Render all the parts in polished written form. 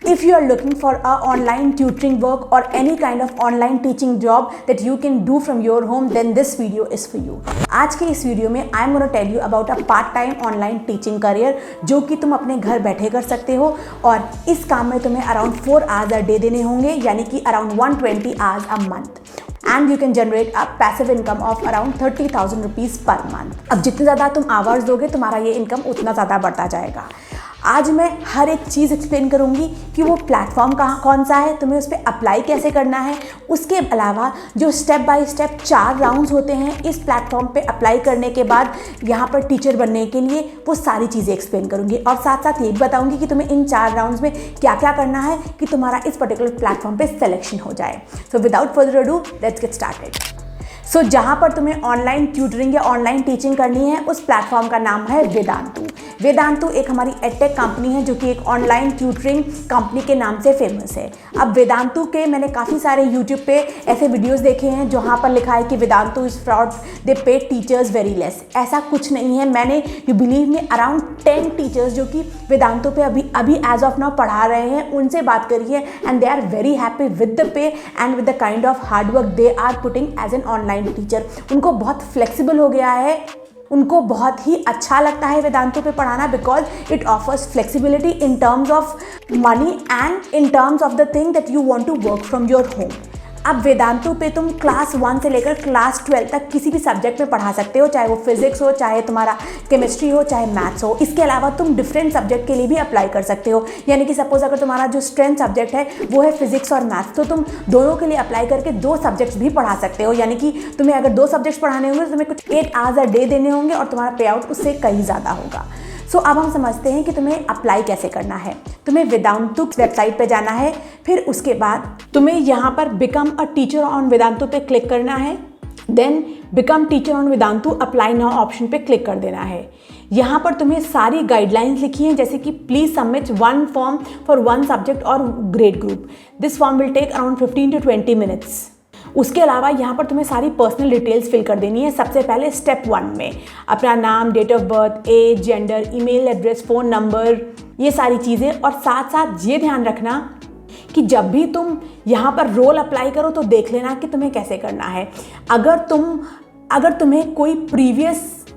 If you are looking for a online tutoring work or any kind of online teaching job that you can do from your home, then this video is for you. आज के इस video में I am going to tell you about a part-time online teaching career जो कि तुम अपने घर बैठे कर सकते हो और इस काम में तुम्हें अराउंड 4 hours a day देने होंगे, यानी कि around 120 hours a month. And you can generate a passive income of around 30,000 rupees per month. अब जितने ज़्यादा तुम आवर्स दोगे तुम्हारा ये इनकम उतना ज़्यादा बढ़ता जाएगा। आज मैं हर एक चीज़ एक्सप्लेन करूँगी कि वो प्लेटफॉर्म कौन सा है, तुम्हें उस पर अप्लाई कैसे करना है। उसके अलावा जो स्टेप बाय स्टेप 4 राउंड्स होते हैं इस प्लेटफॉर्म पे अप्लाई करने के बाद यहाँ पर टीचर बनने के लिए, वो सारी चीज़ें एक्सप्लेन करूँगी और साथ साथ ये भी बताऊँगी कि तुम्हें इन 4 राउंड्स में क्या क्या करना है कि तुम्हारा इस पर्टिकुलर प्लेटफॉर्म पर सिलेक्शन हो जाए। So without further ado let's get started. So जहाँ पर तुम्हें ऑनलाइन ट्यूटरिंग या ऑनलाइन टीचिंग करनी है उस प्लेटफॉर्म का नाम है वेदांतु। वेदांतु एक हमारी एडटेक कंपनी है जो कि एक ऑनलाइन ट्यूटरिंग कंपनी के नाम से फेमस है। अब वेदांतु के मैंने काफ़ी सारे यूट्यूब पे ऐसे वीडियोस देखे हैं जहाँ पर लिखा है कि वेदांतु इज़ फ्रॉड, दे पे टीचर्स वेरी लेस। ऐसा कुछ नहीं है। मैंने यू बिलीव में अराउंड 10 टीचर्स जो कि वेदांतु पे अभी एज ऑफ नाउ पढ़ा रहे हैं उनसे बात करी है and they are very happy with the pay and with the kind of hard work they are putting as an online teacher. उनको बहुत फ्लेक्सिबल हो गया है, उनको बहुत ही अच्छा लगता है वेदांतु पे पढ़ाना because it offers flexibility in terms of money and in terms of the thing that you want to work from your home. अब वेदांतु पे तुम क्लास 1 से लेकर क्लास 12 तक किसी भी सब्जेक्ट में पढ़ा सकते हो, चाहे वो फिजिक्स हो, चाहे तुम्हारा केमिस्ट्री हो, चाहे मैथ्स हो। इसके अलावा तुम डिफरेंट सब्जेक्ट के लिए भी अप्लाई कर सकते हो, यानी कि सपोज अगर तुम्हारा जो स्ट्रेंथ सब्जेक्ट है वो है फिजिक्स और मैथ्स, तो तुम दोनों के लिए अप्लाई करके 2 सब्जेक्ट्स भी पढ़ा सकते हो। यानी कि तुम्हें अगर 2 सब्जेक्ट्स पढ़ाने होंगे तो तुम्हें कुछ 8 hours a day देने होंगे और तुम्हारा पे आउट उससे कहीं ज़्यादा होगा। सो अब हम समझते हैं कि तुम्हें अप्लाई कैसे करना है। तुम्हें वेदांतु वेबसाइट पे जाना है, फिर उसके बाद तुम्हें यहाँ पर become a teacher on Vedantu पे क्लिक करना है। Then become teacher on Vedantu apply now option पे क्लिक कर देना है। यहाँ पर तुम्हें सारी गाइडलाइंस लिखी हैं जैसे कि please submit 1 form for 1 subject और grade group. This form will take around 15 to 20 minutes। उसके अलावा यहाँ पर तुम्हें सारी पर्सनल डिटेल्स फिल कर देनी है। सबसे पहले स्टेप 1 में अपना नाम, date of birth, age, gender, email address, phone number, ये सारी चीज़ें। और साथ साथ ये ध्यान रखना कि जब भी तुम यहाँ पर रोल अप्लाई करो तो देख लेना कि तुम्हें कैसे करना है।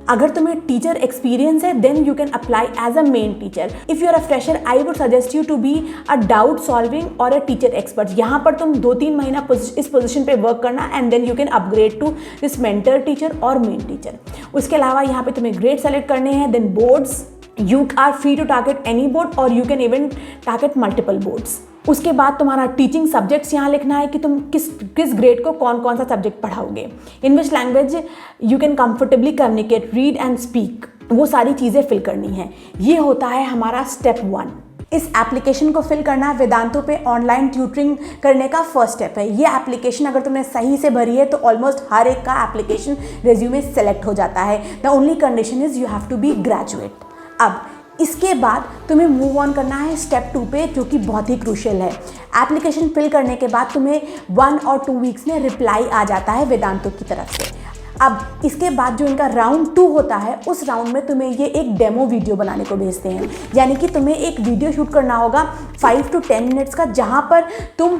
अगर तुम्हें टीचर एक्सपीरियंस है then you can apply as a main teacher. If you are a fresher I would suggest you to be a doubt solving और अ टीचर एक्सपर्ट। यहाँ पर तुम 2-3 महीना इस पोजीशन पे वर्क करना and then you can upgrade to this mentor teacher और main teacher. उसके अलावा यहाँ पे तुम्हें ग्रेड सेलेक्ट करने हैं। Then boards, you are free to target any board और you can even target multiple boards. उसके बाद तुम्हारा टीचिंग सब्जेक्ट्स यहाँ लिखना है कि तुम किस ग्रेड को कौन सा सब्जेक्ट पढ़ाओगे। In which language you can comfortably communicate, read and speak, वो सारी चीज़ें फिल करनी है। ये होता है हमारा स्टेप 1। इस एप्लीकेशन को फिल करना वेदांतु पे ऑनलाइन ट्यूटरिंग करने का फर्स्ट स्टेप है। ये एप्लीकेशन अगर तुमने सही से भरी है तो ऑलमोस्ट हर एक का एप्लीकेशन रेज्यूमे सेलेक्ट हो जाता है। The only condition is you have to be graduate. अब इसके बाद तुम्हें मूव ऑन करना है स्टेप 2 पे, जो कि बहुत ही क्रूशियल है। एप्लीकेशन फिल करने के बाद तुम्हें 1 or 2 weeks में रिप्लाई आ जाता है वेदांतु की तरफ से। अब इसके बाद जो इनका राउंड 2 होता है उस राउंड में तुम्हें ये एक डेमो वीडियो बनाने को भेजते हैं, यानी कि तुम्हें एक वीडियो शूट करना होगा 5 to 10 minutes का, जहाँ पर तुम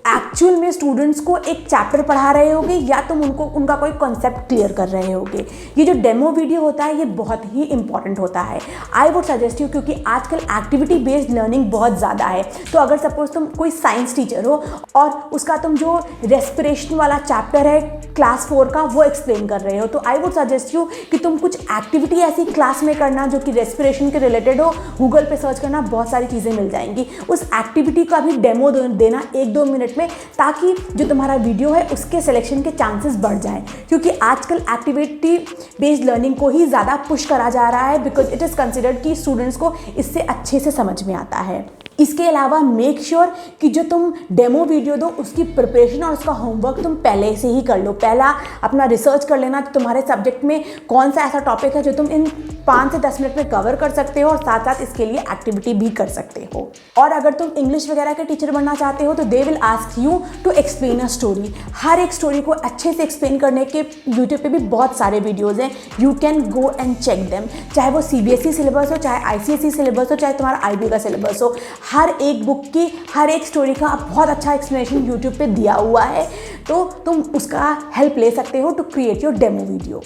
एक्चुअल में स्टूडेंट्स को एक चैप्टर पढ़ा रहे होगे या तुम उनका कोई कॉन्सेप्ट क्लियर कर रहे होगे। ये जो डेमो वीडियो होता है ये बहुत ही इंपॉर्टेंट होता है। आई वुड सजेस्ट यू, क्योंकि आजकल एक्टिविटी बेस्ड लर्निंग बहुत ज़्यादा है। तो अगर सपोज तुम कोई साइंस टीचर हो और उसका तुम जो रेस्पिरेशन वाला चैप्टर है क्लास 4 का वो एक्सप्लेन कर रहे हो, तो आई वुड सजेस्ट यू कि तुम कुछ एक्टिविटी ऐसी क्लास में करना जो कि रेस्पिरेशन के रिलेटेड हो। गूगल पे सर्च करना, बहुत सारी चीज़ें मिल जाएंगी। उस एक्टिविटी का भी डेमो देना 1-2 मिनट में, ताकि जो तुम्हारा वीडियो है उसके सिलेक्शन के चांसेस बढ़ जाएं। क्योंकि आजकल एक्टिविटी बेस्ड लर्निंग को ही ज़्यादा पुश करा जा रहा है बिकॉज इट इज़ कंसिडर्ड कि स्टूडेंट्स को इससे अच्छे से समझ में आता है। इसके अलावा मेक श्योर कि जो तुम डेमो वीडियो दो उसकी प्रिपरेशन और उसका होमवर्क तुम पहले से ही कर लो। पहला अपना रिसर्च कर लेना कि तुम्हारे सब्जेक्ट में कौन सा ऐसा टॉपिक है जो तुम इन 5 से 10 मिनट में कवर कर सकते हो और साथ साथ इसके लिए एक्टिविटी भी कर सकते हो। और अगर तुम इंग्लिश वगैरह के टीचर बनना चाहते हो तो they will ask you to explain a story. हर एक स्टोरी को अच्छे से एक्सप्लेन करने के यूट्यूब पे भी बहुत सारे वीडियोज़ हैं, you can go and check them. चाहे वो CBSE सिलेबस हो, चाहे ICSE सिलेबस हो, चाहे तुम्हारा IB का सिलेबस हो, हर एक बुक की हर एक स्टोरी का बहुत अच्छा एक्सप्लेनेशन यूट्यूब पे दिया हुआ है, तो तुम उसका हेल्प ले सकते हो to create your demo video.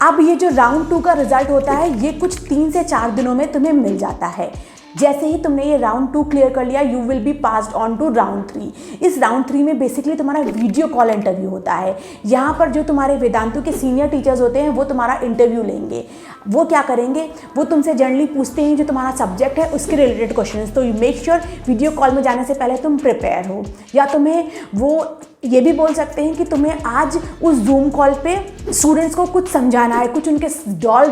अब ये जो राउंड 2 का रिजल्ट होता है ये कुछ 3 से 4 दिनों में तुम्हें मिल जाता है। जैसे ही तुमने ये राउंड 2 क्लियर कर लिया, you will be passed on to round 3। इस राउंड 3 में बेसिकली तुम्हारा वीडियो कॉल इंटरव्यू होता है। यहाँ पर जो तुम्हारे वेदांतु के सीनियर टीचर्स होते हैं वो तुम्हारा इंटरव्यू लेंगे। वो क्या करेंगे, वो तुमसे जनरली पूछते हैं जो तुम्हारा सब्जेक्ट है उसके रिलेटेड क्वेश्चंस। तो you make sure video call में जाने से पहले तुम प्रिपेयर हो, या तुम्हें वो ये भी बोल सकते हैं कि तुम्हें आज उस जूम कॉल पे स्टूडेंट्स को कुछ समझाना है, कुछ उनके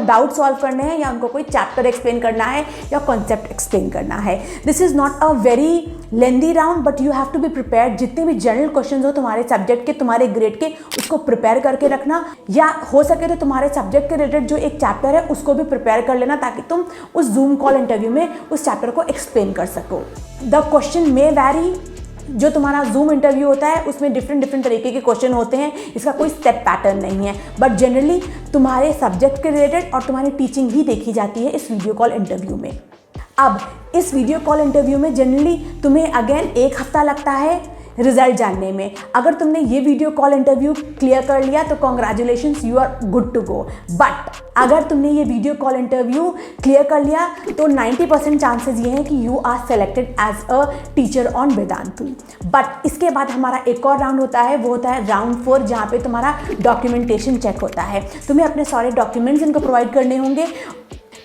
डाउट सॉल्व करने हैं, या उनको कोई चैप्टर एक्सप्लेन करना है या कॉन्सेप्ट एक्सप्लेन करना है। This is not a very lengthy round but you have to be prepared. जितने भी जनरल क्वेश्चंस हो तुम्हारे सब्जेक्ट के, तुम्हारे ग्रेड के, उसको प्रिपेयर करके रखना, या हो सके तो तुम्हारे सब्जेक्ट के रिलेटेड जो एक चैप्टर है उसको भी प्रिपेयर कर लेना ताकि तुम उस जूम कॉल इंटरव्यू में उस चैप्टर को एक्सप्लेन कर सको। The question may vary. जो तुम्हारा जूम इंटरव्यू होता है उसमें डिफरेंट तरीके के क्वेश्चन होते हैं, इसका कोई स्टेप पैटर्न नहीं है, बट जनरली तुम्हारे सब्जेक्ट के रिलेटेड और तुम्हारी टीचिंग ही देखी जाती है इस वीडियो कॉल इंटरव्यू में। अब इस वीडियो कॉल इंटरव्यू में जनरली तुम्हें अगेन 1 हफ्ता लगता है रिजल्ट जानने में। अगर तुमने ये वीडियो कॉल इंटरव्यू क्लियर कर लिया तो congratulations, you are good to go. But अगर तुमने ये वीडियो कॉल इंटरव्यू क्लियर कर लिया तो 90% चांसेस ये हैं कि you are selected as a teacher on Vedantu. But इसके बाद हमारा एक और राउंड होता है, वो होता है राउंड 4, जहाँ पे तुम्हारा डॉक्यूमेंटेशन चेक होता है। तुम्हें अपने सारे डॉक्यूमेंट्स इनको प्रोवाइड करने होंगे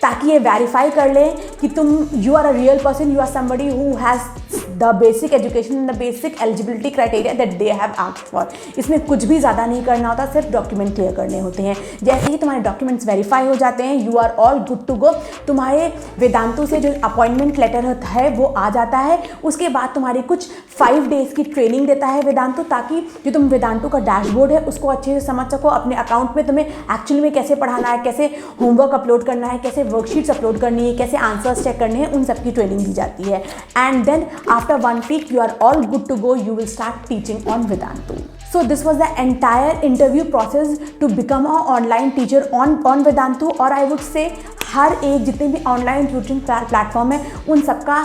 ताकि ये वेरीफाई कर लें कि तुम you are a real person, you are somebody who has the basic education and the basic eligibility criteria that they have asked for. इसमें कुछ भी ज़्यादा नहीं करना होता, सिर्फ डॉक्यूमेंट क्लियर करने होते हैं। जैसे ही तुम्हारे डॉक्यूमेंट्स वेरीफाई हो जाते हैं, you are all good to go. तुम्हारे वेदांतु से जो अपॉइंटमेंट लेटर होता है वो आ जाता है। उसके बाद तुम्हारी कुछ 5 डेज़ की ट्रेनिंग देता है वेदांतु, ताकि जो तुम वेदांतु का डैशबोर्ड है उसको अच्छे से समझ सको, अपने अकाउंट में तुम्हें एक्चुअली में कैसे पढ़ाना है, कैसे होमवर्क अपलोड करना है, कैसे वर्कशीट्स अपलोड करनी है, कैसे आंसर्स चेक करने हैं, उन सब की ट्रेनिंग दी जाती है। And then after 1 week you are all good to go, you will start teaching on Vedantu. So this was the entire interview process to become an online teacher on Vedantu, और I would say हर एक जितने भी online tutoring platform है उन सबका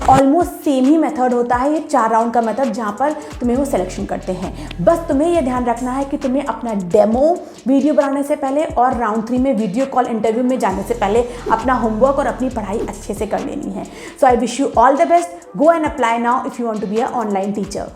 almost same ही method होता है, ये 4 राउंड का मेथड, जहाँ पर तुम्हें वो सिलेक्शन करते हैं। बस तुम्हें ये ध्यान रखना है कि तुम्हें अपना डेमो वीडियो बनाने से पहले और राउंड 3 में वीडियो कॉल इंटरव्यू में जाने से पहले अपना होमवर्क और अपनी पढ़ाई अच्छे से कर लेनी है। So I wish you all the best, go and apply now if you want to be a online teacher.